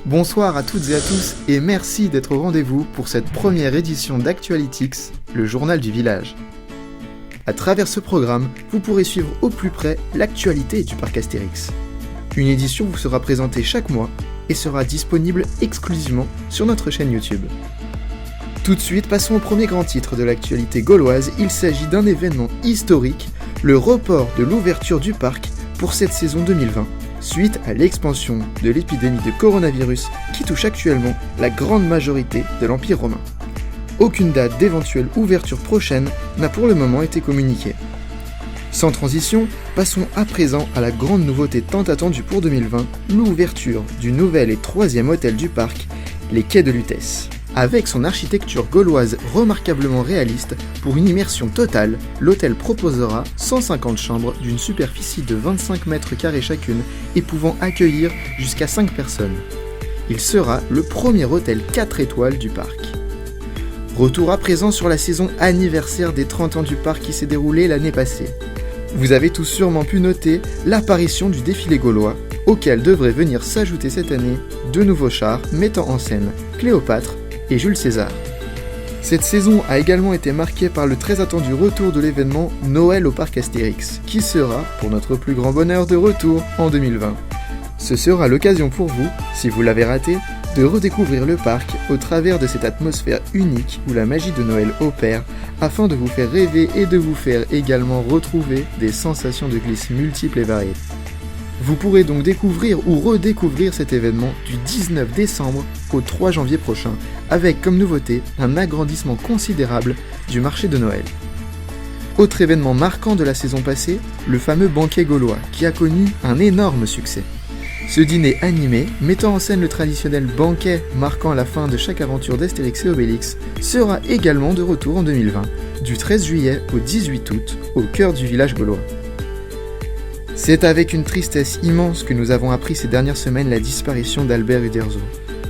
Bonsoir à toutes et à tous et merci d'être au rendez-vous pour cette première édition d'Actualitix, le journal du village. À travers ce programme, vous pourrez suivre au plus près l'actualité du parc Astérix. Une édition vous sera présentée chaque mois et sera disponible exclusivement sur notre chaîne YouTube. Tout de suite, passons au premier grand titre de l'actualité gauloise. Il s'agit d'un événement historique, le report de l'ouverture du parc pour cette saison 2020. Suite à l'expansion de l'épidémie de coronavirus qui touche actuellement la grande majorité de l'Empire romain. Aucune date d'éventuelle ouverture prochaine n'a pour le moment été communiquée. Sans transition, passons à présent à la grande nouveauté tant attendue pour 2020, l'ouverture du nouvel et troisième hôtel du parc, les Quais de Lutèce. Avec son architecture gauloise remarquablement réaliste, pour une immersion totale, l'hôtel proposera 150 chambres d'une superficie de 25 mètres carrés chacune et pouvant accueillir jusqu'à 5 personnes. Il sera le premier hôtel 4 étoiles du parc. Retour à présent sur la saison anniversaire des 30 ans du parc qui s'est déroulée l'année passée. Vous avez tous sûrement pu noter l'apparition du défilé gaulois, auquel devraient venir s'ajouter cette année deux nouveaux chars mettant en scène Cléopâtre et Jules César. Cette saison a également été marquée par le très attendu retour de l'événement Noël au parc Astérix, qui sera, pour notre plus grand bonheur, de retour en 2020. Ce sera l'occasion pour vous, si vous l'avez raté, de redécouvrir le parc au travers de cette atmosphère unique où la magie de Noël opère, afin de vous faire rêver et de vous faire également retrouver des sensations de glisse multiples et variées. Vous pourrez donc découvrir ou redécouvrir cet événement du 19 décembre au 3 janvier prochain, avec comme nouveauté un agrandissement considérable du marché de Noël. Autre événement marquant de la saison passée, le fameux banquet gaulois, qui a connu un énorme succès. Ce dîner animé, mettant en scène le traditionnel banquet marquant la fin de chaque aventure d'Astérix et Obélix, sera également de retour en 2020, du 13 juillet au 18 août, au cœur du village gaulois. C'est avec une tristesse immense que nous avons appris ces dernières semaines la disparition d'Albert Uderzo,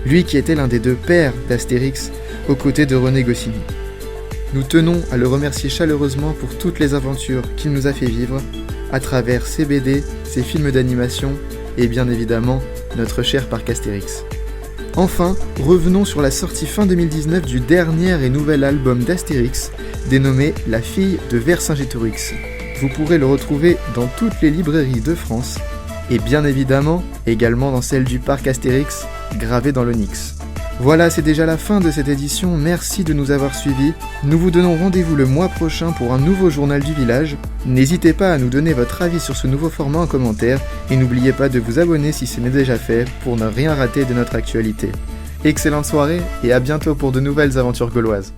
lui qui était l'un des deux pères d'Astérix, aux côtés de René Goscinny. Nous tenons à le remercier chaleureusement pour toutes les aventures qu'il nous a fait vivre, à travers ses BD, ses films d'animation, et bien évidemment, notre cher parc Astérix. Enfin, revenons sur la sortie fin 2019 du dernier et nouvel album d'Astérix, dénommé La fille de Vercingétorix. Vous pourrez le retrouver dans toutes les librairies de France, et bien évidemment, également dans celle du parc Astérix, gravée dans l'onyx. Voilà, c'est déjà la fin de cette édition, merci de nous avoir suivis. Nous vous donnons rendez-vous le mois prochain pour un nouveau journal du village. N'hésitez pas à nous donner votre avis sur ce nouveau format en commentaire, et n'oubliez pas de vous abonner si ce n'est déjà fait, pour ne rien rater de notre actualité. Excellente soirée, et à bientôt pour de nouvelles aventures gauloises.